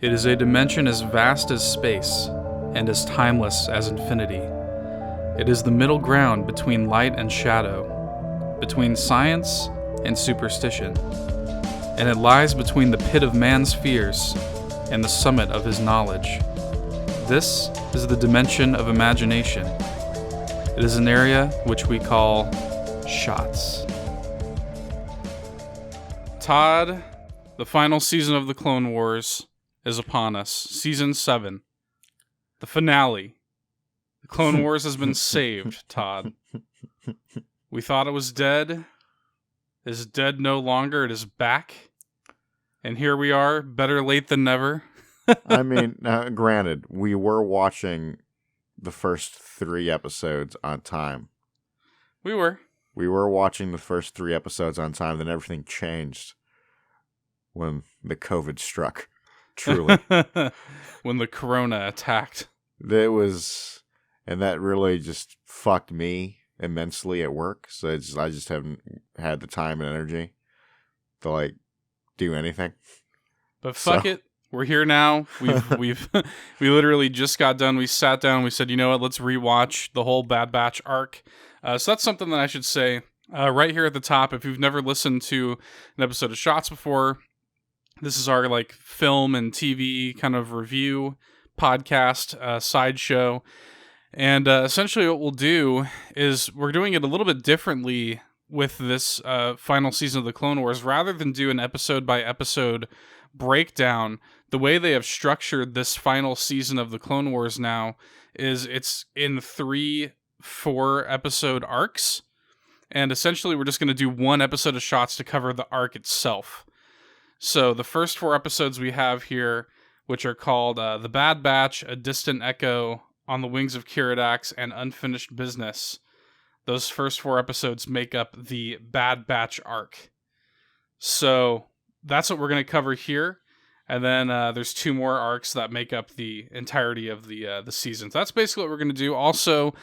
It is a dimension as vast as space and as timeless as infinity. It is the middle ground between light and shadow, between science and superstition, and it lies between the pit of man's fears and the summit of his knowledge. This is the dimension of imagination. It is an area which we call shots. Todd, the final season of the Clone Wars is upon us. Season 7. The finale. The Clone Wars has been saved, Todd. We thought it was dead. It is dead no longer. It is back. And here we are, better late than never. I mean, granted, we were watching the first 3 episodes on time. We were. We were watching the first 3 episodes on time, then everything changed when the COVID struck. Truly. When the corona attacked. It was, and that really just fucked me immensely at work. So I just haven't had the time and energy to do anything. But fuck it. We're here now. We literally just got done. We sat down. We said, you know what? Let's rewatch the whole Bad Batch arc. So that's something that I should say right here at the top. If you've never listened to an episode of Shots before, this is our film and TV kind of review podcast sideshow. And essentially what we'll do is we're doing it a little bit differently with this final season of the Clone Wars. Rather than do an episode by episode breakdown, the way they have structured this final season of the Clone Wars now is it's in 3 4-episode arcs, and essentially we're just going to do one episode of Shots to cover the arc itself. So the first 4 episodes we have here, which are called The Bad Batch, A Distant Echo, On the Wings of Kiridax, and Unfinished Business. Those first 4 episodes make up the Bad Batch arc. So that's what we're going to cover here. And then there's 2 more arcs that make up the entirety of the season. So that's basically what we're going to do. Also,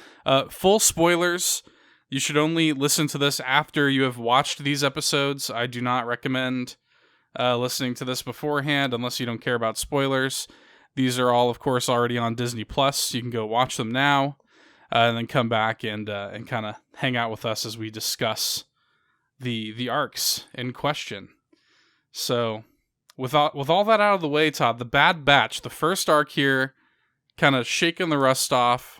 full spoilers. You should only listen to this after you have watched these episodes. I do not recommend listening to this beforehand unless you don't care about spoilers. These are all, of course, already on Disney Plus. You can go watch them now and then come back and kind of hang out with us as we discuss the arcs in question. So, with all that out of the way, Todd, the Bad Batch, the first arc here, kind of shaking the rust off.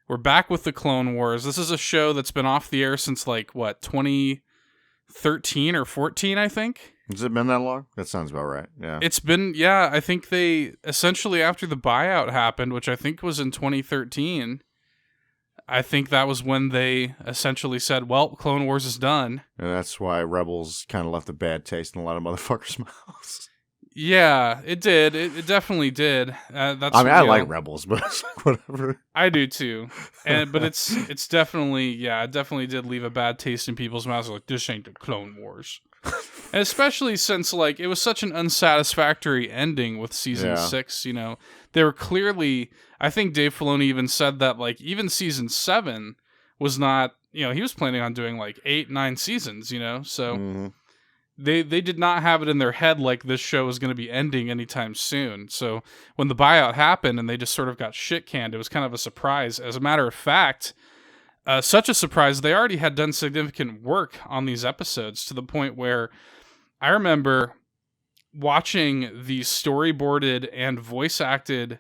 We're back with the Clone Wars. This is a show that's been off the air since 2013 or 14, I think. Has it been that long? That sounds about right. Yeah. It's been, yeah, I think they essentially after the buyout happened, which I think was in 2013. I think that was when they essentially said, well, Clone Wars is done. And that's why Rebels kind of left a bad taste in a lot of motherfuckers' mouths. Yeah, it did. It definitely did. I like Rebels, but it's whatever. I do too. But it's definitely, it definitely did leave a bad taste in people's mouths. Like, this ain't the Clone Wars. And especially since it was such an unsatisfactory ending with season 6, they were clearly, I think Dave Filoni even said that even season 7 was not, he was planning on doing 8, 9 seasons, so they did not have it in their head this show was going to be ending anytime soon. So when the buyout happened and they just sort of got shit canned, it was kind of a surprise. As a matter of fact, such a surprise, they already had done significant work on these episodes to the point where I remember watching the storyboarded and voice acted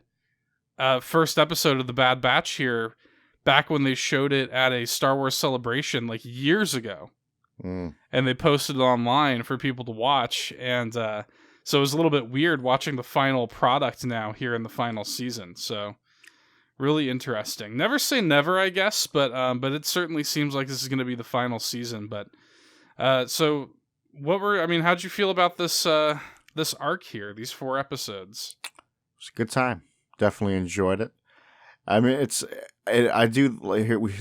first episode of The Bad Batch here back when they showed it at a Star Wars Celebration years ago. And they posted it online for people to watch. And so it was a little bit weird watching the final product now here in the final season. So really interesting. Never say never, I guess, but it certainly seems like this is going to be the final season. But so how'd you feel about this this arc here, these 4 episodes? It's a good time. Definitely enjoyed it. I mean, I do here we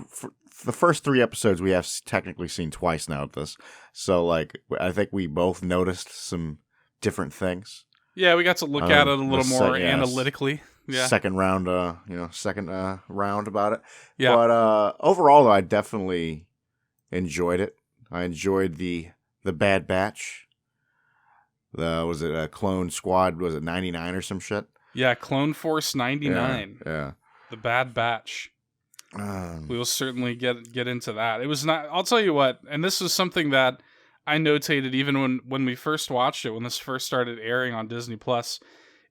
for the first 3 episodes we have technically seen twice now at this. So I think we both noticed some different things. Yeah, we got to look at it a little more analytically. Yeah. Second round round about it. Yeah. But overall, I definitely enjoyed it. I enjoyed the Bad Batch. Was it a Clone Squad? Was it 99 or some shit? Yeah, Clone Force 99. Yeah. The Bad Batch. We will certainly get into that. It was not. I'll tell you what, and this is something that I notated even when we first watched it, when this first started airing on Disney Plus.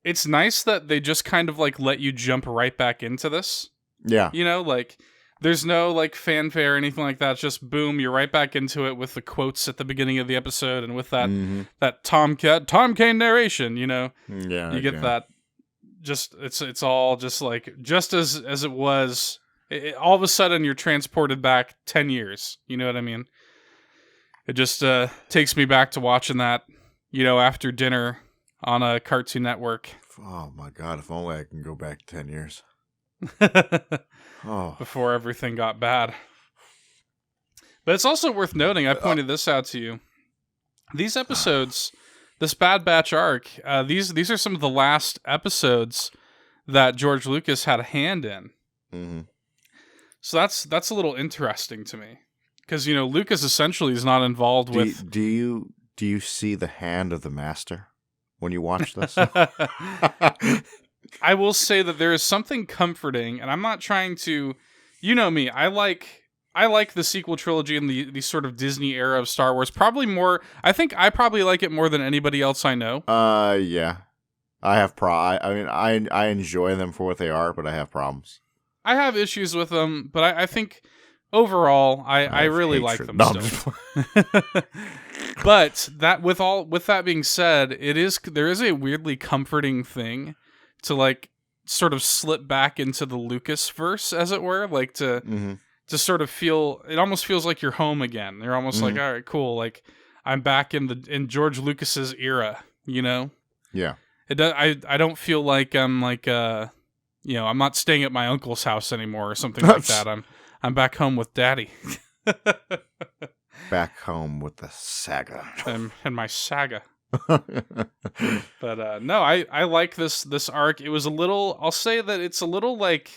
It's nice that they just kind of like let you jump right back into this. Yeah. You know, like there's no like fanfare or anything like that. It's just boom, you're right back into it with the quotes at the beginning of the episode and with that that Tom Kane narration. You know, yeah, you get that. Just it's all just like just as it was. All of a sudden, you're transported back 10 years. You know what I mean? It just takes me back to watching that, you know, after dinner on a Cartoon Network. Oh, my God. If only I can go back 10 years. Before everything got bad. But it's also worth noting, I pointed this out to you. These episodes, this Bad Batch arc, these are some of the last episodes that George Lucas had a hand in. Mm-hmm. So that's a little interesting to me, because you know Lucas essentially is not involved with. Do you see the hand of the master when you watch this? I will say that there is something comforting, and I'm not trying to. You know me, I like the sequel trilogy and the sort of Disney era of Star Wars. Probably more. I think I probably like it more than anybody else I know. Yeah, I have I mean, I enjoy them for what they are, but I have problems. I have issues with them, but I think overall I really like them still. But with that being said, there is a weirdly comforting thing to like sort of slip back into the Lucas verse, as it were, like to sort of feel. It almost feels like you're home again. You're almost like, all right, cool, like I'm back in George Lucas's era, you know? Yeah. I don't feel like I'm like you know, I'm not staying at my uncle's house anymore or something like that. I'm back home with Daddy. Back home with the saga. and my saga. But no, I like this arc. It was a little. I'll say that it's a little like.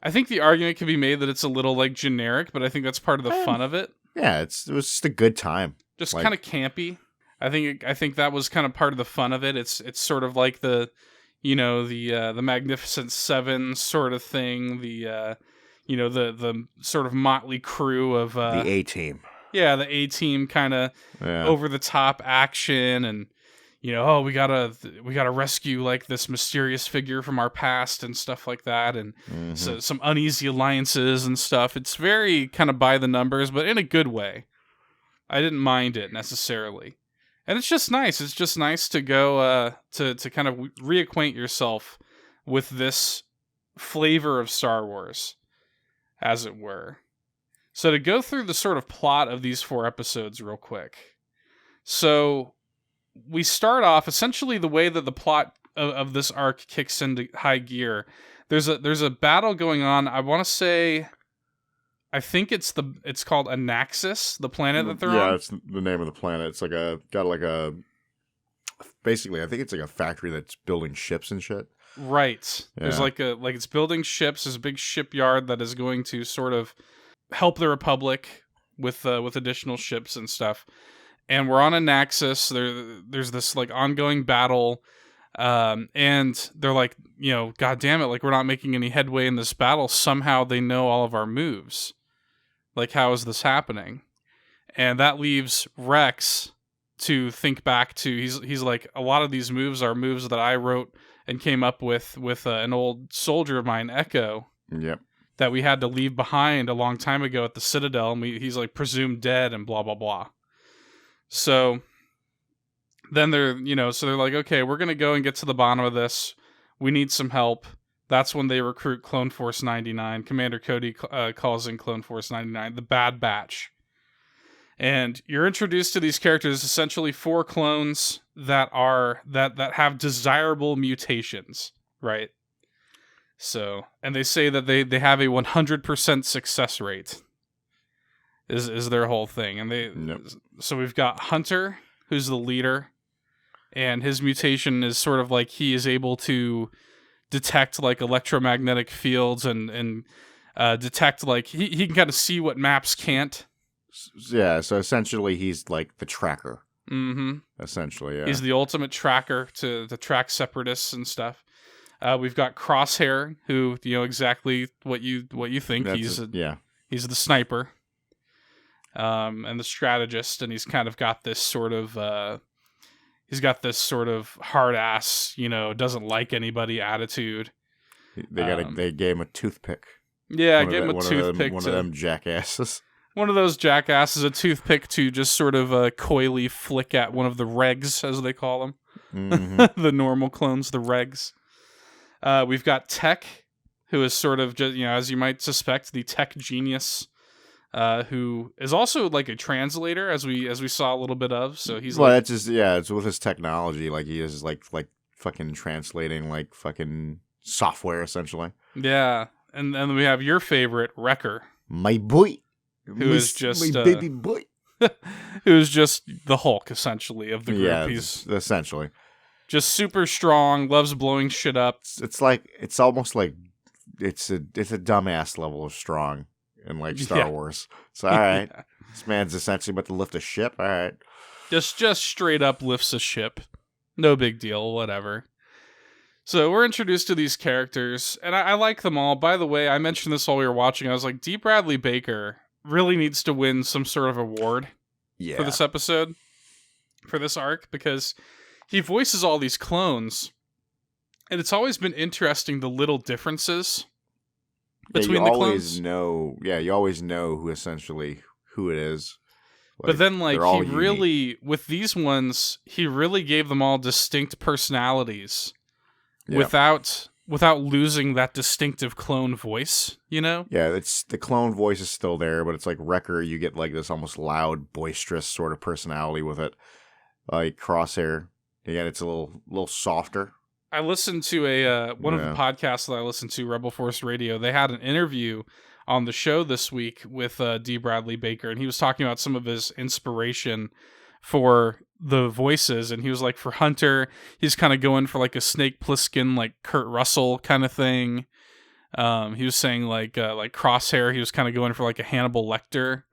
I think the argument can be made that it's a little like generic, but I think that's part of the fun of it. Yeah, it was just a good time. Just like, kind of campy. I think that was kind of part of the fun of it. It's sort of like the. You know, the Magnificent Seven sort of thing, the you know, the sort of motley crew of the A-Team. Yeah, the A-Team kind of over the top action, and you know, we gotta rescue like this mysterious figure from our past and stuff like that, and so, some uneasy alliances and stuff. It's very kind of by the numbers, but in a good way. I didn't mind it necessarily. And it's just nice. It's just nice to go to kind of reacquaint yourself with this flavor of Star Wars, as it were. So to go through the sort of plot of these 4 episodes real quick. So we start off essentially the way that the plot of this arc kicks into high gear. There's a battle going on. I want to say. I think it's called Anaxis, the planet that they're on. Yeah, it's the name of the planet. It's like basically, I think it's like a factory that's building ships and shit. Right. Yeah. There's like it's building ships. There's a big shipyard that is going to sort of help the Republic with additional ships and stuff. And we're on Anaxis. There's this like ongoing battle. And they're like, you know, God damn it, like we're not making any headway in this battle. Somehow they know all of our moves. Like, how is this happening? And that leaves Rex to think back to. He's like, a lot of these moves are moves that I wrote and came up with an old soldier of mine, Echo. Yep. That we had to leave behind a long time ago at the Citadel, and he's like presumed dead and blah blah blah. So then they're like, okay, we're gonna go and get to the bottom of this. We need some help. That's when they recruit Clone Force 99. Commander Cody calls in Clone Force 99, the Bad Batch. And you're introduced to these characters, essentially 4 clones that have desirable mutations, right? So, and they say that they have a 100% success rate. Is their whole thing. And so we've got Hunter, who's the leader, and his mutation is sort of like he is able to detect like electromagnetic fields and detect like he can kind of see what maps can't. Yeah, so essentially he's like the tracker. Mm-hmm. Essentially, yeah. He's the ultimate tracker to track separatists and stuff. We've got Crosshair, who exactly what you think. He's the sniper, and the strategist, and he's kind of got this sort of hard ass, doesn't like anybody attitude. They gave him a toothpick. Yeah, I gave him a toothpick. One of them jackasses. One of those jackasses, a toothpick to just sort of coyly flick at one of the regs, as they call them. Mm-hmm. The normal clones, the regs. We've got Tech, who is sort of just, as you might suspect, the tech genius, who is also like a translator, as we saw a little bit of. So he's it's just it's with his technology, like he is like fucking translating like fucking software essentially. Yeah, and then we have your favorite Wrecker, my boy, who is just my baby boy, who's just the Hulk essentially of the group. Yeah, he's essentially just super strong, loves blowing shit up. It's almost like it's a dumbass level of strong in like Star Wars. So all right, this man's essentially about to lift a ship. All right, just straight up lifts a ship. No big deal, whatever. So we're introduced to these characters, and I like them all. By the way, I mentioned this while we were watching. I was like, D. Bradley Baker really needs to win some sort of award for this episode, for this arc, because he voices all these clones, and it's always been interesting the little differences between the clones. You always know who it is. But then, he really, with these ones, he really gave them all distinct personalities. Without losing that distinctive clone voice, Yeah, it's the clone voice is still there, but it's like Wrecker, you get like this almost loud, boisterous sort of personality with it. Like Crosshair, again, it's a little softer. I listened to one of the podcasts that I listened to, Rebel Force Radio. They had an interview on the show this week with D. Bradley Baker, and he was talking about some of his inspiration for the voices, and he was like, for Hunter, he's kind of going for like a Snake Plissken, like Kurt Russell kind of thing. He was saying like Crosshair, he was kind of going for like a Hannibal Lecter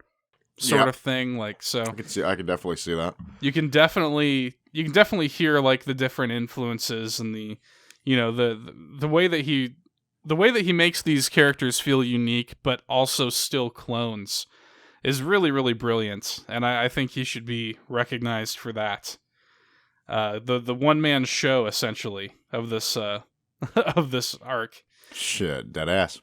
sort of thing. Like, so I can definitely see that. You can definitely hear like the different influences and the the way that he makes these characters feel unique, but also still clones, is really, really brilliant, and I think he should be recognized for that. The one-man show, essentially, of this of this arc. Shit, dead ass.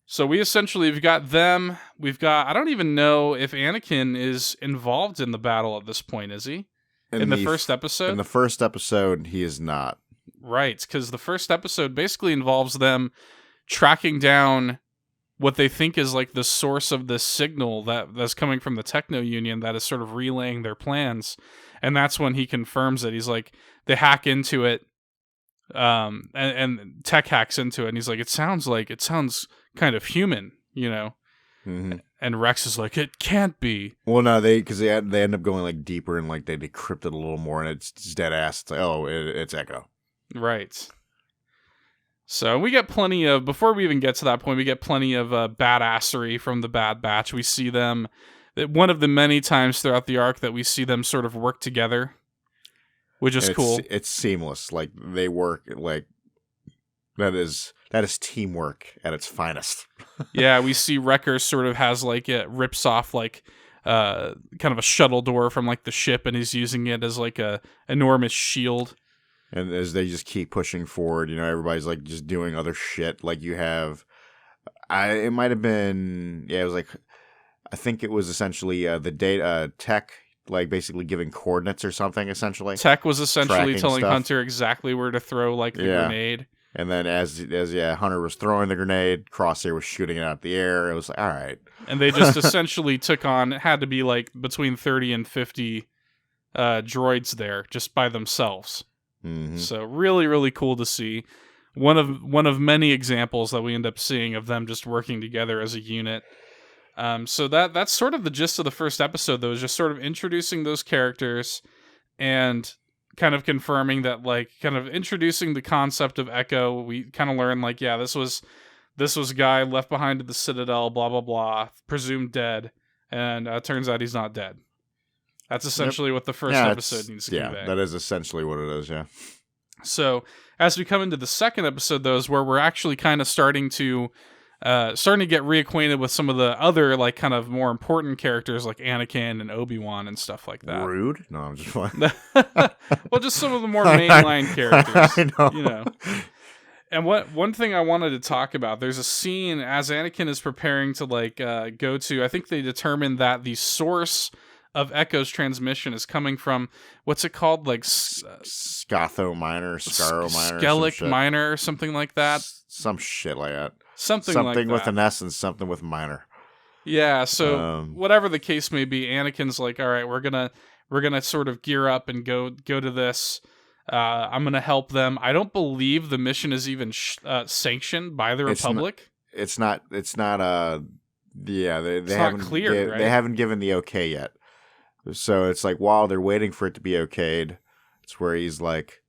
So we've got them. I don't even know if Anakin is involved in the battle at this point, is he? In the first episode? In the first episode, he is not. Right, because the first episode basically involves them tracking down what they think is like the source of this signal that's coming from the Techno Union that is sort of relaying their plans. And that's when he confirms it. He's like, they hack into it, and Tech hacks into it, and he's like, it sounds kind of human, Mm-hmm. And Rex is like, it can't be. Well, no, they end up going like deeper and like they decrypt it a little more, and it's dead ass. It's like, it's Echo. Right. So we get plenty of, before we even get to that point, we get plenty of badassery from the Bad Batch. We see them, one of the many times throughout the arc that we see them sort of work together, which is cool. It's seamless. Like, they work, like, that is teamwork at its finest. Yeah, we see Wrecker sort of has, like, it rips off, like, kind of a shuttle door from, like, the ship, and he's using it as, like, a enormous shield. And as they just keep pushing forward, everybody's like just doing other shit. Like you have, it might have been, it was like, I think it was essentially the data Tech, like basically giving coordinates or something. Essentially, Tech was essentially telling stuff. Hunter exactly where to throw like the grenade. And then as Hunter was throwing the grenade, Crosshair was shooting it out the air. It was like, all right. And they just essentially took on, it had to be like between 30 and 50 droids there just by themselves. Mm-hmm. So really, really cool to see. One of many examples that we end up seeing of them just working together as a unit. So that's sort of the gist of the first episode, though, is just sort of introducing those characters and kind of confirming that, like, kind of introducing the concept of Echo. We kind of learn, like, yeah, this was a guy left behind at the Citadel, blah, blah, blah, presumed dead, and turns out he's not dead. That's essentially what the first episode needs to convey. Yeah, that is essentially what it is, yeah. So, as we come into the second episode, though, is where we're actually kind of starting to get reacquainted with some of the other, like, kind of more important characters, like Anakin and Obi-Wan and stuff like that. Rude? No, I'm just fine. Well, just some of the more mainline characters. I know. You know. And one thing I wanted to talk about, there's a scene as Anakin is preparing to, like, go to, I think they determined that the source of Echo's transmission is coming from, what's it called? Like, Scatho Minor, Scaro Minor. Skellig Minor, or something like that. Some shit like that. Something like that. with an S and something with minor. Yeah, so whatever the case may be, Anakin's like, all right, we're gonna sort of gear up and go to this. I'm gonna help them. I don't believe the mission is even sanctioned by the Republic. It's not. Yeah, they haven't cleared, right? They haven't given the okay yet. So it's like while they're waiting for it to be okayed, it's where he's like,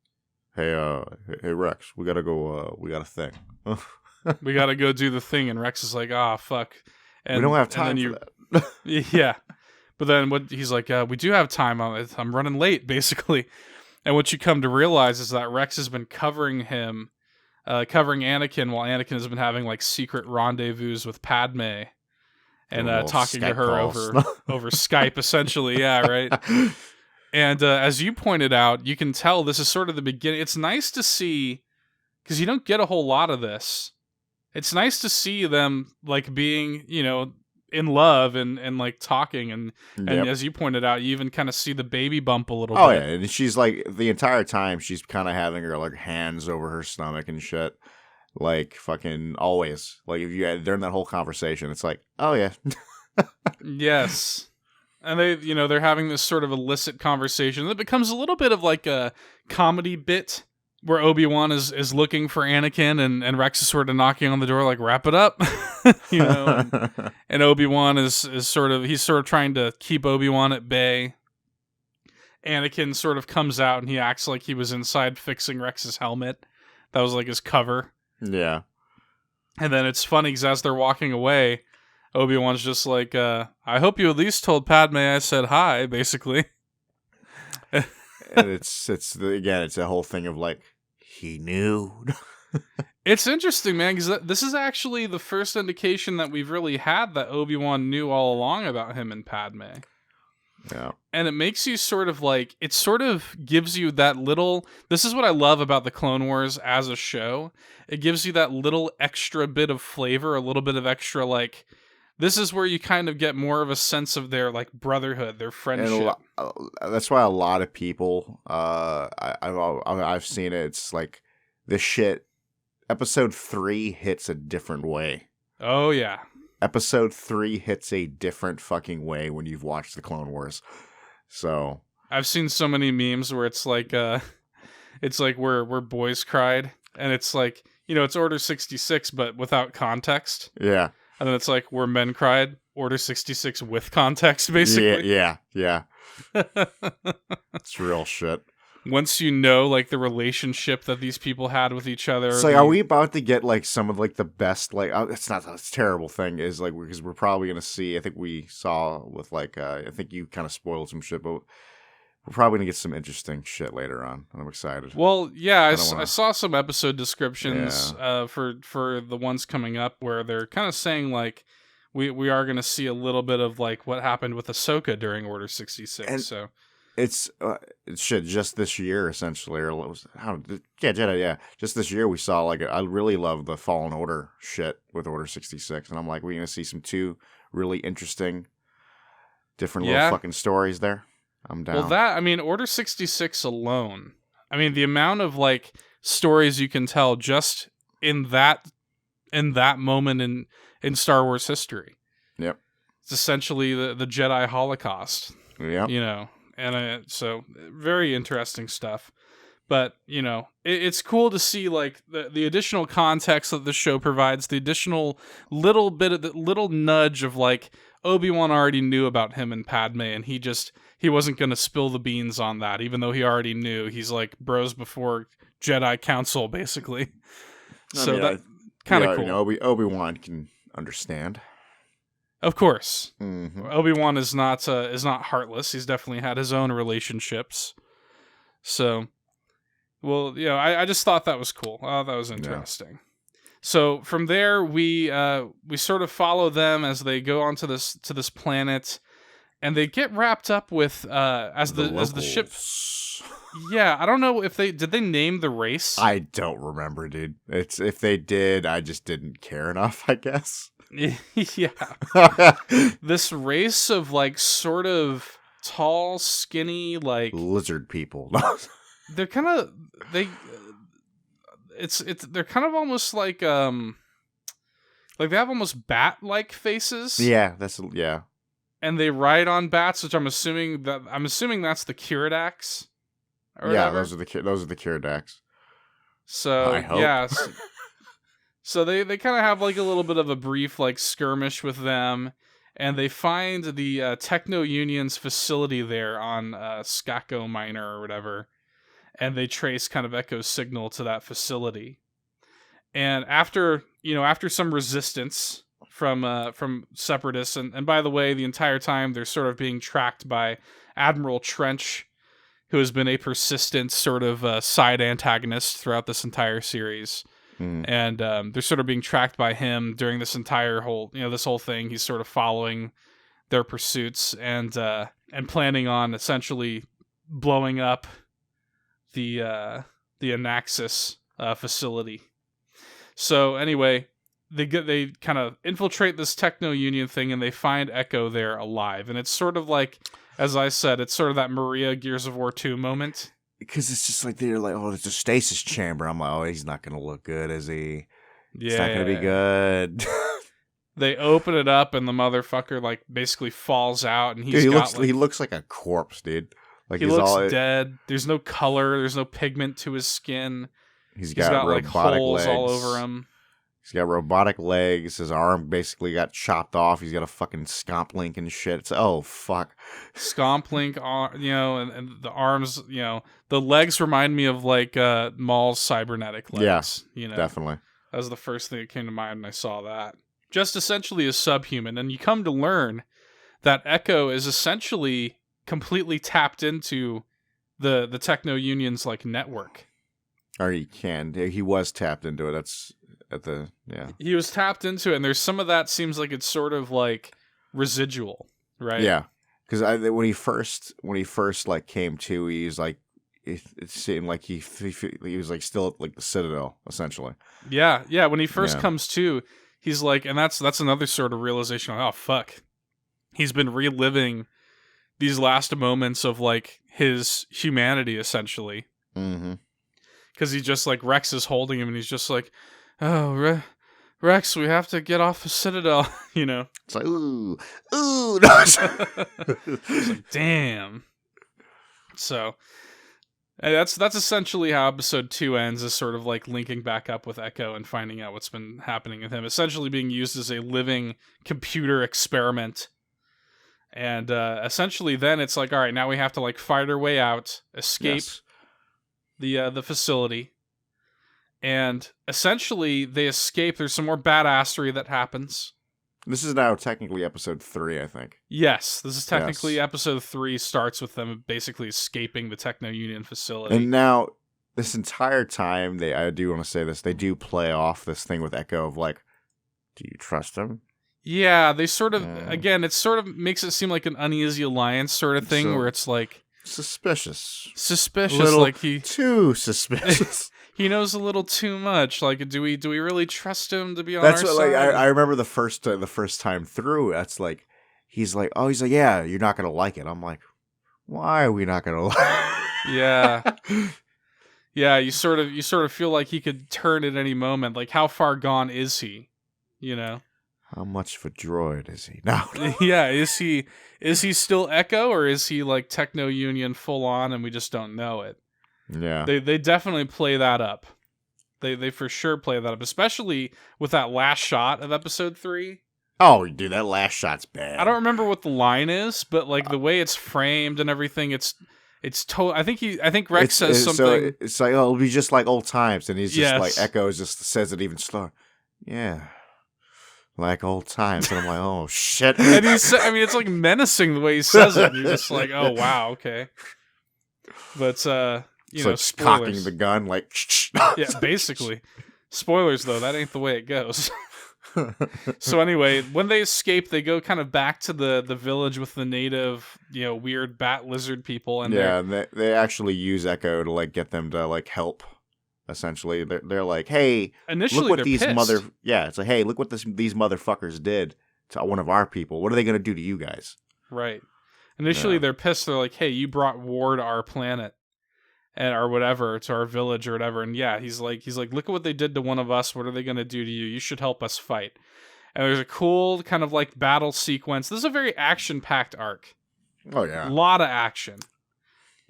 "Hey Rex, we gotta go. We got a thing. We gotta go do the thing." And Rex is like, "Ah, fuck." And, we don't have time for that. Yeah, but then what he's like, "We do have time. I'm running late, basically." And what you come to realize is that Rex has been covering Anakin while Anakin has been having, like, secret rendezvous with Padme. And talking Skype to her over Skype, essentially. Yeah, right. And as you pointed out, you can tell this is sort of the beginning. It's nice to see, because you don't get a whole lot of this. It's nice to see them, like, being, you know, in love and like talking. And as you pointed out, you even kind of see the baby bump a little bit. Oh, yeah. And she's like, the entire time, she's kind of having her, like, hands over her stomach and shit. Like, fucking always. Like, if you had during that whole conversation, it's like, oh, yeah. Yes. And they're having this sort of illicit conversation that becomes a little bit of, like, a comedy bit where Obi-Wan is looking for Anakin and Rex is sort of knocking on the door, like, wrap it up. And Obi-Wan is sort of trying to keep Obi-Wan at bay. Anakin sort of comes out and he acts like he was inside fixing Rex's helmet. That was, like, his cover. Yeah. And then it's funny because as they're walking away, Obi-Wan's just like, I hope you at least told Padme I said hi, basically. And it's a whole thing of, like, he knew. It's interesting, man, because this is actually the first indication that we've really had that Obi-Wan knew all along about him and Padme. Yeah. And it makes you sort of like, it sort of gives you that little, this is what I love about the Clone Wars as a show. It gives you that little extra bit of flavor, a little bit of extra, like, this is where you kind of get more of a sense of their, like, brotherhood, their friendship. That's why a lot of people, I've seen it, it's like, this shit, episode 3 hits a different way. Oh, yeah. Episode 3 hits a different fucking way when you've watched the Clone Wars. So I've seen so many memes where it's like where boys cried, and it's like, you know, it's Order 66 but without context. Yeah. And then it's like where men cried, Order 66 with context, basically. Yeah. It's real shit. Once you know, like, the relationship that these people had with each other. So, are we about to get, like, some of, like, the best, like, it's not a terrible thing, is, like, because we're probably going to see, I think we saw with, like, I think you kind of spoiled some shit, but we're probably going to get some interesting shit later on. I'm excited. Well, yeah, I saw some episode descriptions for the ones coming up where they're kind of saying, like, we are going to see a little bit of, like, what happened with Ahsoka during Order 66, so... It's shit. Just this year, essentially, or Jedi. Yeah, just this year we saw, like, I really love the Fallen Order shit with Order 66, and I'm like, we're gonna see some 2 really interesting, different little fucking stories there. I'm down. Well, Order 66 alone. I mean, the amount of, like, stories you can tell just in that moment in Star Wars history. Yep. It's essentially the Jedi Holocaust. Yep. You know. And so very interesting stuff, but you know, it's cool to see, like, the additional context that the show provides, the additional little bit of the little nudge of, like, Obi-Wan already knew about him and Padme, and he wasn't going to spill the beans on that, even though he already knew. He's like bros before Jedi Council, basically. So that kind of cool. Obi-Wan can understand. Of course. Mm-hmm. Obi-Wan is not heartless. He's definitely had his own relationships. So, well, I just thought that was cool. Oh, that was interesting. Yeah. So from there, we sort of follow them as they go onto this planet, and they get wrapped up with as the ship. Yeah, I don't know if did they name the race. I don't remember, dude. If they did, I just didn't care enough, I guess. Yeah, this race of like sort of tall, skinny, like lizard people. They're kind of they're kind of almost like they have almost bat-like faces. Yeah, and they ride on bats, which I'm assuming that's the Kiridax. Yeah, those are the Kiridax. So I hope. Yeah, so they kind of have like a little bit of a brief like skirmish with them, and they find the Techno Union's facility there on Skako Minor or whatever, and they trace kind of Echo's signal to that facility. And after some resistance from separatists, and by the way, the entire time they're sort of being tracked by Admiral Trench, who has been a persistent sort of side antagonist throughout this entire series. And they're sort of being tracked by him during this entire this whole thing. He's sort of following their pursuits and planning on essentially blowing up the Anaxis facility. So anyway, they kind of infiltrate this Techno Union thing, and they find Echo there alive. And it's sort of like, as I said, it's sort of that Maria Gears of War 2 moment. Because it's just like they're like, oh, it's a stasis chamber. I'm like, oh, he's not going to look good, is he? Yeah. It's not going to be good. They open it up, and the motherfucker like basically falls out, and he looks like a corpse, dude. Like he looks dead. There's no color. There's no pigment to his skin. He's got like holes legs all over him. He's got robotic legs. His arm basically got chopped off. He's got a fucking scomp link and shit. It's fuck. Scomp link, and the arms, the legs remind me of like Maul's cybernetic legs. Yeah, definitely. That was the first thing that came to mind when I saw that. Just essentially a subhuman, and you come to learn that Echo is essentially completely tapped into the Techno Union's like network. Or he was tapped into it. He was tapped into it, and there's some of that seems like it's sort of like residual, right? Yeah, because when he first like came to, he's like it seemed like he was like still at like the Citadel essentially. Yeah. When he first comes to, he's like, and that's another sort of realization. Like, oh fuck, he's been reliving these last moments of like his humanity essentially. Mm-hmm. Because he just like Rex is holding him, and he's just like, oh, Rex, we have to get off the Citadel, It's like, ooh, no. It's like, damn. So, and that's essentially how episode 2 ends, is sort of like linking back up with Echo and finding out what's been happening with him, essentially being used as a living computer experiment. And essentially then it's like, all right, now we have to like fight our way out, escape the facility. And essentially, they escape. There's some more badassery that happens. This is now technically episode 3, I think. Yes, this is technically episode 3. Starts with them basically escaping the Techno Union facility. And now, this entire time, I do want to say this, they do play off this thing with Echo of like, do you trust him? Yeah, they sort of, again, it sort of makes it seem like an uneasy alliance sort of thing, where it's like... Suspicious. Like too suspicious. He knows a little too much. Like, do we really trust him to be on that's our what, side? Like, I remember the first time through. That's like, he's like, yeah, you're not gonna like it. I'm like, why are we not gonna like it? Yeah. Yeah, you sort of feel like he could turn at any moment. Like, how far gone is he? How much of a droid is he now? Yeah, is he still Echo, or is he like Techno Union full on and we just don't know it? Yeah. They definitely play that up. They for sure play that up, especially with that last shot of episode 3. Oh, dude, that last shot's bad. I don't remember what the line is, but like the way it's framed and everything, it's I think Rex says something. So it's like, it'll be just like old times, and he's just like, Echo just says it even slower. Yeah. like old times. And I'm like, oh, shit. And it's like menacing the way he says it. You're just like, oh, wow, okay. But, it's like spoilers. cocking the gun, like, yeah, basically. Spoilers, though, that ain't the way it goes. So anyway, when they escape, they go kind of back to the village with the native, weird bat lizard people. And they actually use Echo to like get them to like help. Essentially, they're like, hey, initially look what they're these pissed. it's like, hey, look what these motherfuckers did to one of our people. What are they gonna do to you guys? Right. Initially, they're pissed. They're like, hey, you brought war to our planet. Or whatever, to our village or whatever. And yeah, he's like, look at what they did to one of us. What are they going to do to you? You should help us fight. And there's a cool kind of like battle sequence. This is a very action-packed arc. Oh, yeah. A lot of action.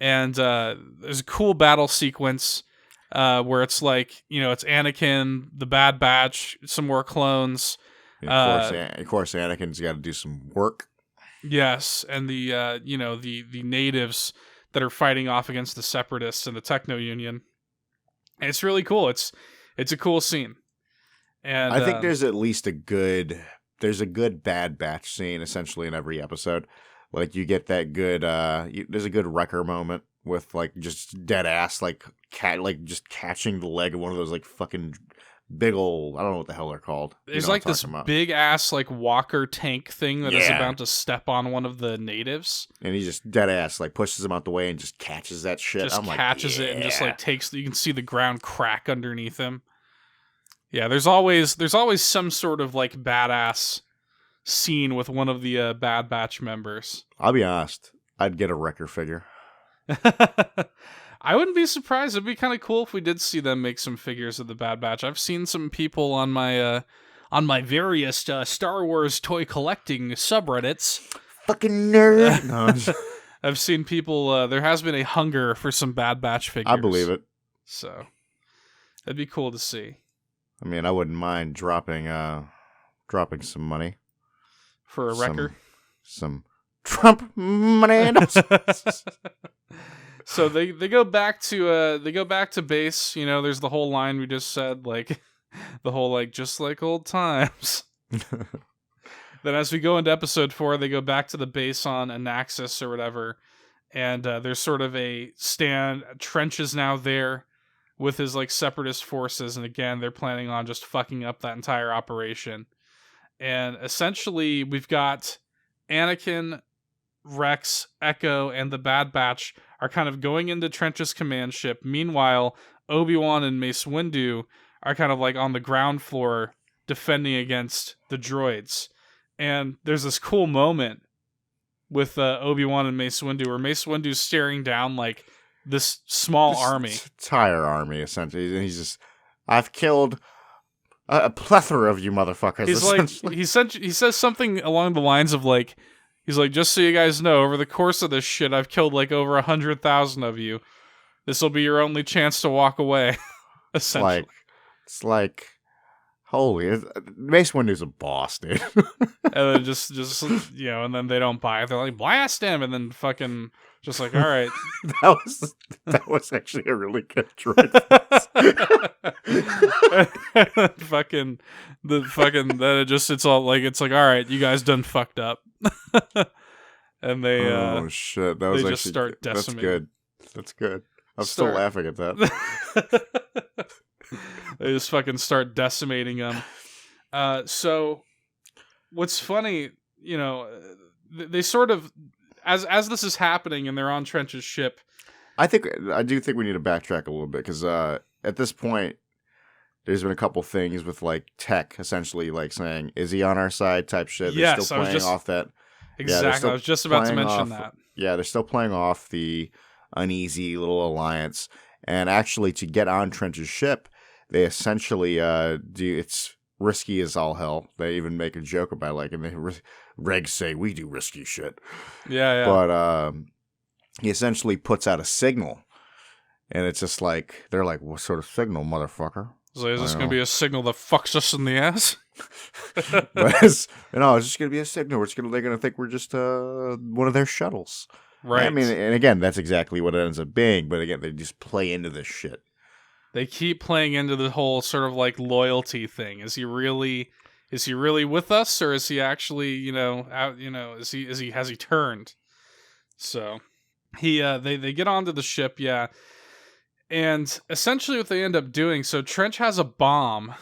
And there's a cool battle sequence where it's like, it's Anakin, the Bad Batch, some more clones. Of course, Anakin's got to do some work. Yes, and the the natives that are fighting off against the Separatists and the Techno Union. And it's really cool. It's a cool scene. And I think there's at least a good Bad Batch scene essentially in every episode. Like you get that good there's a good Wrecker moment with like just dead ass like just catching the leg of one of those like fucking big old, I don't know what the hell they're called. There's like this big ass like walker tank thing that is about to step on one of the natives. And he just dead ass like pushes him out the way and just catches that shit. Just catches it and just like you can see the ground crack underneath him. Yeah, there's always some sort of like badass scene with one of the Bad Batch members. I'll be honest, I'd get a Wrecker figure. I wouldn't be surprised. It'd be kind of cool if we did see them make some figures of the Bad Batch. I've seen some people on my various Star Wars toy collecting subreddits. Fucking nerd. No, I've seen people. There has been a hunger for some Bad Batch figures. I believe it. So it'd be cool to see. I mean, I wouldn't mind dropping some money for a Wrecker. Some Trump money. So they go back to base. There's the whole line we just said, like the whole like just like old times. Then as we go into episode 4, they go back to the base on Anaxis or whatever, and there's sort of a stand. Trench is now there with his like separatist forces, and again they're planning on just fucking up that entire operation. And essentially we've got Anakin, Rex, Echo, and the Bad Batch are kind of going into Trench's command ship. Meanwhile, Obi-Wan and Mace Windu are kind of like on the ground floor defending against the droids. And there's this cool moment with Obi-Wan and Mace Windu where Mace Windu's staring down like this small army. Entire army, essentially. And he's just, I've killed a plethora of you motherfuckers. He's like, he says something along the lines of like, he's like, just so you guys know, over the course of this shit, I've killed like over 100,000 of you. This will be your only chance to walk away. Essentially. It's like, holy, Mace Windu's a boss, dude. And then just and then they don't buy it. They're like, blast him, and then fucking just like, all right. that was actually a really good droid. It's like, all right, you guys done fucked up. And they oh shit, that was they actually, just start decimating. That's good. I'm still laughing at that. They just fucking start decimating them. So what's funny, they sort of, as this is happening and they're on Trench's ship. I do think we need to backtrack a little bit because at this point, there's been a couple things with like tech essentially like saying, "Is he on our side?" type shit. They're still playing off that. Exactly, I was just about to mention that. Yeah, they're still playing off the uneasy little alliance, and actually to get on Trench's ship, they essentially do. It's risky as all hell. They even make a joke about like, and the regs say we do risky shit. Yeah. But he essentially puts out a signal, and it's just like they're like, "What sort of signal, motherfucker?" So is this going to be a signal that fucks us in the ass? It's just going to be a signal. They're going to think we're just one of their shuttles. Right. I mean, and again, that's exactly what it ends up being. But again, they just play into this shit. They keep playing into the whole sort of like loyalty thing. Is is he really with us, or is he actually, out, has he turned? So they get onto the ship, yeah. And essentially what they end up doing, so Trench has a bomb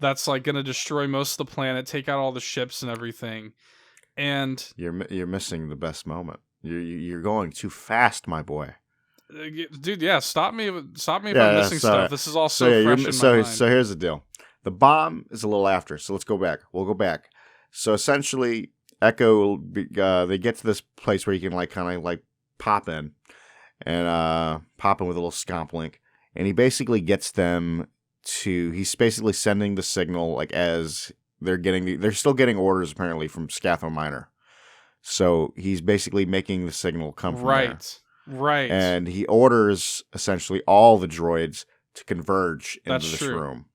that's like going to destroy most of the planet, take out all the ships and everything. And you're missing the best moment. You're going too fast, my boy. Dude, yeah, stop me if I'm missing stuff. This is all so fresh in my mind. So here's the deal. The bomb is a little after, so let's go back. We'll go back. So essentially, Echo, they get to this place where you can kind of pop in and pop in with a little scomp link, and he basically gets them to. He's basically sending the signal as they're still getting orders apparently from Scathor Minor. So he's basically making the signal come from there. Right. And he orders essentially all the droids to converge into this room.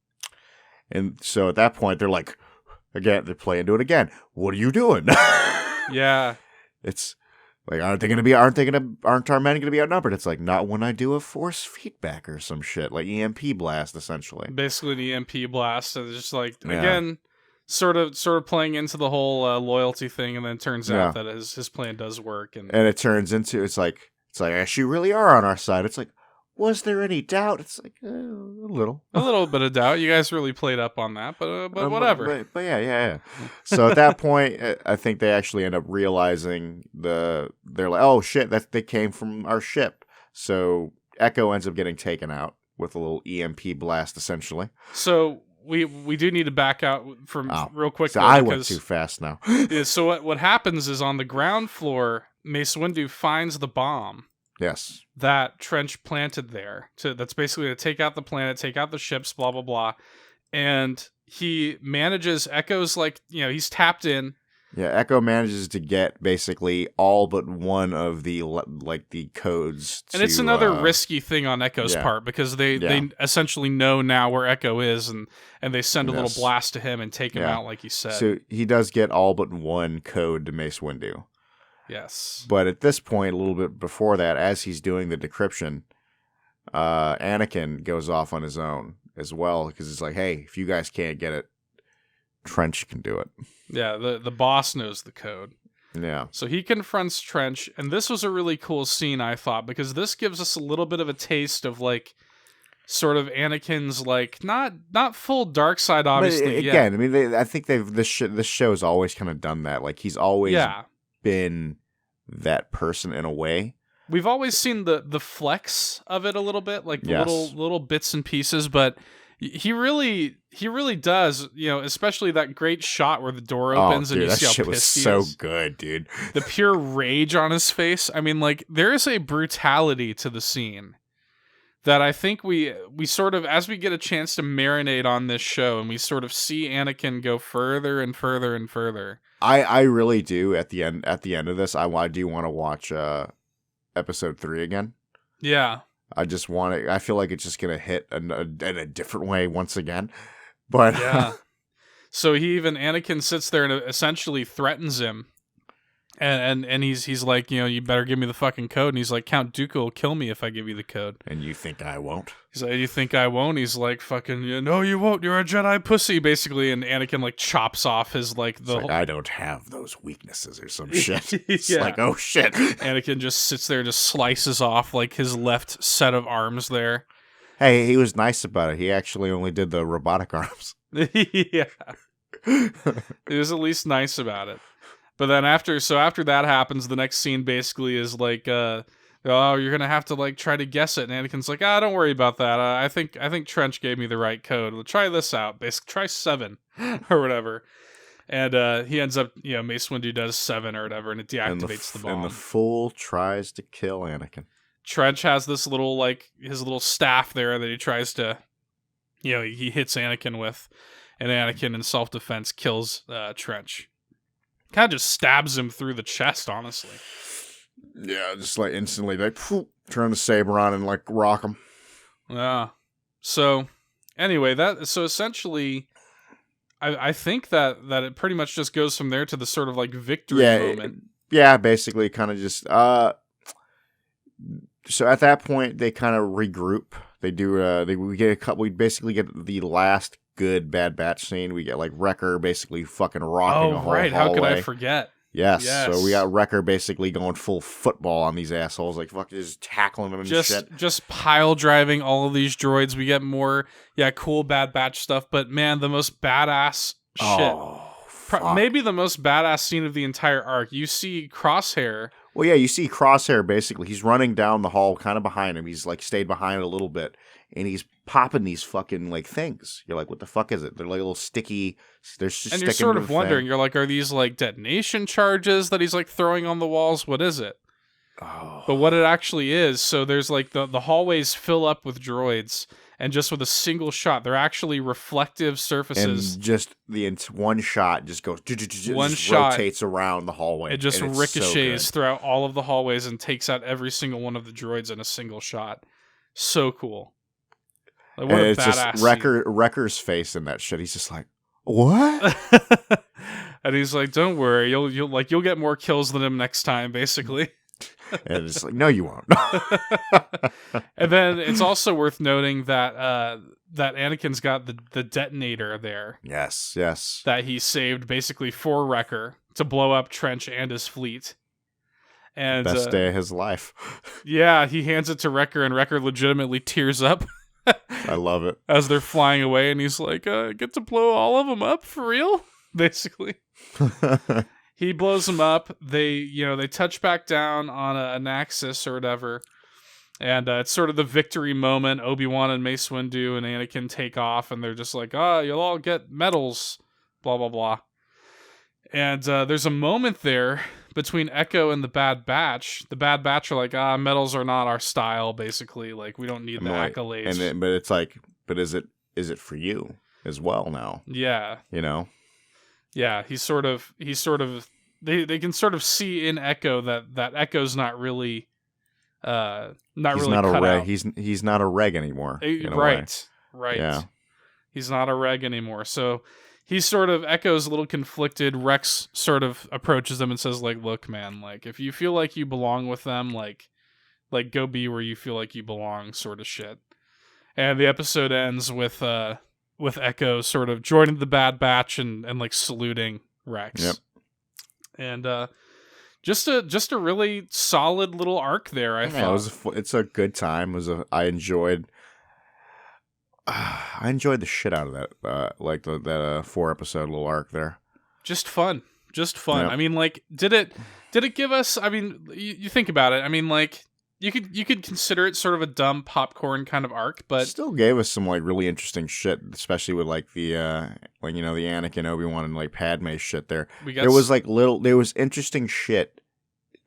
And so at that point, they're like, again, they're playing to it again. What are you doing? Yeah. It's like, aren't our men going to be outnumbered? It's like, not when I do a force feedback or some shit, like EMP blast, essentially. Basically an EMP blast. And it's just again, sort of playing into the whole loyalty thing. And then it turns out that his plan does work. And it turns into, it's like, you really are on our side. It's like, was there any doubt? It's like, a little. A little bit of doubt. You guys really played up on that, but whatever. But yeah. So at that point, I think they actually end up realizing they're like, oh shit, they came from our ship. So Echo ends up getting taken out with a little EMP blast, essentially. So we do need to back out from real quick. So I went too fast now. Yeah, so what happens is on the ground floor, Mace Windu finds the bomb. Yes. That Trench planted there. That's basically to take out the planet, take out the ships, blah, blah, blah. And he manages, Echo's he's tapped in. Yeah, Echo manages to get basically all but one of the codes. And it's another risky thing on Echo's part because they essentially know now where Echo is and they send a little blast to him and take him out, like you said. So he does get all but one code to Mace Windu. Yes. But at this point, a little bit before that, as he's doing the decryption, Anakin goes off on his own as well because it's like, hey, if you guys can't get it, Trench can do it. Yeah, the boss knows the code. Yeah. So he confronts Trench, and this was a really cool scene, I thought, because this gives us a little bit of a taste of sort of Anakin's not full dark side, obviously. But again, I mean, I think this show's always kind of done that. Like he's always been that person in a way. We've always seen the flex of it a little bit, like the little bits and pieces, but he really does, especially that great shot where the door opens and you see how pissed he is. That shit was so good, dude. The pure rage on his face. I mean, there is a brutality to the scene that I think we sort of, as we get a chance to marinate on this show and we sort of see Anakin go further and further and further. I really do at the end of this. I do want to watch episode 3 again. Yeah. I just want to. I feel like it's just gonna hit in a different way once again. But yeah. So Anakin sits there and essentially threatens him, and he's like, you better give me the fucking code. And he's like, Count Dooku will kill me if I give you the code. And you think I won't? He's like, you think I won't? He's like, fucking, no, you won't. You're a Jedi pussy, basically. And Anakin chops off his I don't have those weaknesses or some shit. It's like, oh shit. Anakin just sits there and just slices off his left set of arms there. Hey, he was nice about it. He actually only did the robotic arms. Yeah. He was at least nice about it. But then after that happens, the next scene basically is oh, you're gonna have to try to guess it. And Anakin's like, don't worry about that. I think Trench gave me the right code. We'll try this out. Basically, try 7 or whatever. And he ends up, Mace Windu does 7 or whatever, and it deactivates the bomb. And the fool tries to kill Anakin. Trench has this little his little staff there that he tries to, he hits Anakin with, and Anakin in self-defense kills Trench. Kind of just stabs him through the chest, honestly. Yeah, just instantly, turn the saber on and rock him. Yeah. So, anyway, so essentially, I think that it pretty much just goes from there to the sort of victory moment. Basically, kind of just. So at that point, they kind of regroup. They do. We basically get the last good Bad Batch scene. We get like Wrecker basically fucking rocking a whole hallway. How could I forget? Yes. So we got Wrecker basically going full football on these assholes, like fucking just tackling them and shit. Just pile driving all of these droids. We get more, cool Bad Batch stuff. But man, the most badass shit. Maybe the most badass scene of the entire arc. You see Crosshair. Well, yeah, you see Crosshair basically. He's running down the hall kind of behind him. He's like stayed behind a little bit. And he's popping these fucking like things. You're like, what the fuck is it? They're like little sticky. They're just and you're sort of wondering. You're like, are these like detonation charges that he's like throwing on the walls? What is it? Oh. But what it actually is, so there's like the hallways fill up with droids, and just with a single shot, they're actually reflective surfaces. And just one shot just goes. One shot rotates around the hallway. It just ricochets throughout all of the hallways and takes out every single one of the droids in a single shot. So cool. Like, what a badass just Wrecker's face in that shit. He's just like, what? And he's like, don't worry, you'll get more kills than him next time, basically. And it's like, no, you won't. And then it's also worth noting that that Anakin's got the detonator there. Yes. That he saved basically for Wrecker to blow up Trench and his fleet. And best day of his life. Yeah, he hands it to Wrecker, and Wrecker legitimately tears up. I love it. As they're flying away, and he's like, get to blow all of them up for real? Basically. He blows them up. They touch back down on an axis or whatever. And it's sort of the victory moment. Obi-Wan and Mace Windu and Anakin take off, and they're just like, you'll all get medals, blah, blah, blah. And there's a moment there between Echo and the Bad Batch. The Bad Batch are like, medals are not our style, basically. Like, we don't need the accolades. But it's like, but is it for you as well now? Yeah. You know? Yeah, he's sort of they can sort of see in Echo that Echo's not really he's not a reg. He's not a reg anymore. Right. Yeah. He's not a reg anymore. So he's sort of, Echo's a little conflicted. Rex sort of approaches him and says, like, look, man, like, if you feel like you belong with them, like go be where you feel like you belong, sort of shit. And the episode ends with Echo sort of joining the Bad Batch and like saluting Rex. Yep. And just a really solid little arc there. I thought it's a good time. I enjoyed the shit out of that. Like that 4-episode little arc there. Just fun. Yep. I mean, like, did it give us? I mean, you think about it. I mean, like, you could consider it sort of a dumb popcorn kind of arc, but it still gave us some like really interesting shit, especially with like the the Anakin, Obi-Wan, and like Padme shit there. There was interesting shit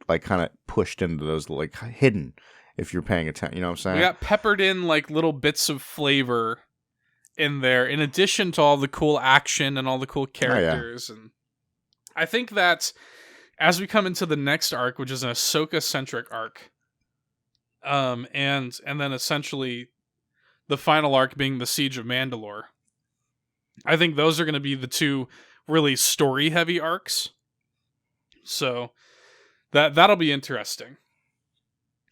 like kind of pushed into those, like hidden if you're paying attention. You know what I'm saying? We got peppered in like little bits of flavor in there, in addition to all the cool action and all the cool characters. And I think that as we come into the next arc, which is an Ahsoka-centric arc, and then essentially the final arc being the Siege of Mandalore, I think those are going to be the two really story-heavy arcs. So that'll be interesting.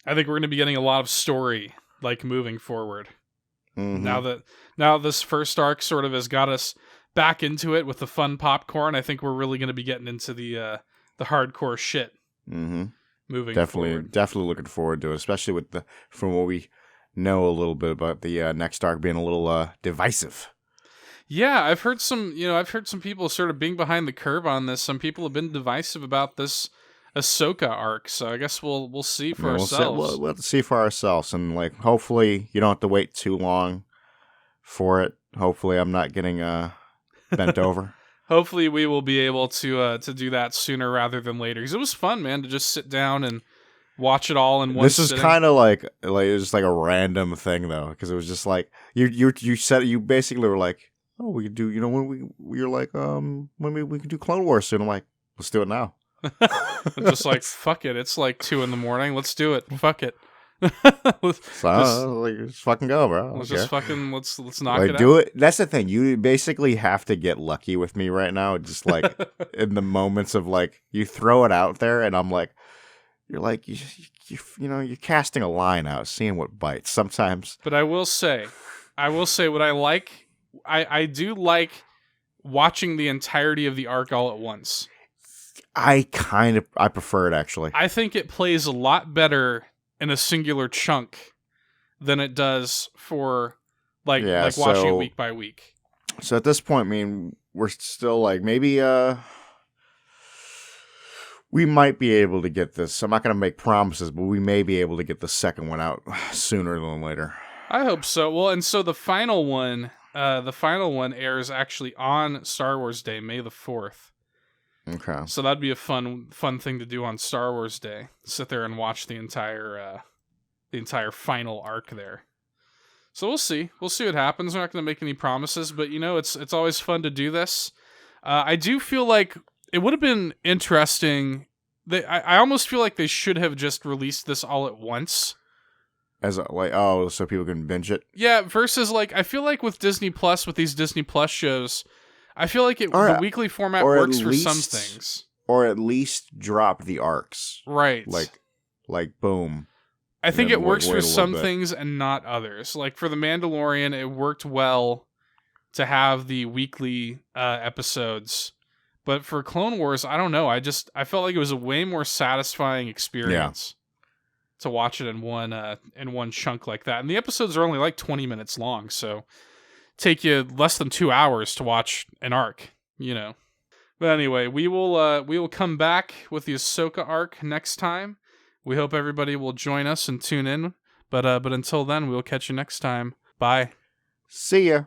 I think we're going to be getting a lot of story, like, moving forward. Mm-hmm. Now this first arc sort of has got us back into it with the fun popcorn. I think we're really going to be getting into the hardcore shit. Mm-hmm. Moving forward. Definitely looking forward to it, especially with from what we know a little bit about the next arc being a little divisive. Yeah, I've heard some people sort of being behind the curve on this. Some people have been divisive about this Ahsoka arc, so I guess we'll see for ourselves. We'll see for ourselves, and like hopefully you don't have to wait too long for it. Hopefully I'm not getting bent over. Hopefully we will be able to do that sooner rather than later, because it was fun, man, to just sit down and watch it all in one This sitting. is kind of like it was just like a random thing though, because it was just like you basically were like, oh, we could do, when we were like when we could do Clone Wars soon. I'm like, let's do it now. Just like, fuck it, it's like 2 a.m. Let's do it. Fuck it. Let's fucking go, bro. Let's knock it out. Do it. That's the thing. You basically have to get lucky with me right now. Just like in the moments of like you throw it out there, and I'm like, you're like you're casting a line out, seeing what bites sometimes. But I will say what I like I do like watching the entirety of the arc all at once. I prefer it, actually. I think it plays a lot better in a singular chunk than it does for like watching it week by week. So at this point, I mean, we're still like maybe we might be able to get this. I'm not going to make promises, but we may be able to get the second one out sooner than later. I hope so. Well, and so the final one airs actually on Star Wars Day, May the 4th. Okay. So that'd be a fun thing to do on Star Wars Day. Sit there and watch the entire final arc there. So we'll see. We'll see what happens. We're not going to make any promises, but it's always fun to do this. I do feel like it would have been interesting. I almost feel like they should have just released this all at once. So people can binge it? Yeah, versus I feel like with Disney Plus, with these Disney Plus shows, I feel like the weekly format works for some things. Or at least drop the arcs. Right. Like boom. I think it works for some things and not others. Like for The Mandalorian, it worked well to have the weekly episodes. But for Clone Wars, I don't know. I felt like it was a way more satisfying experience to watch it in one chunk like that. And the episodes are only like 20 minutes long, so take you less than 2 hours to watch an arc, But anyway, we will come back with the Ahsoka arc next time. We hope everybody will join us and tune in. But until then, we'll catch you next time. Bye. See ya.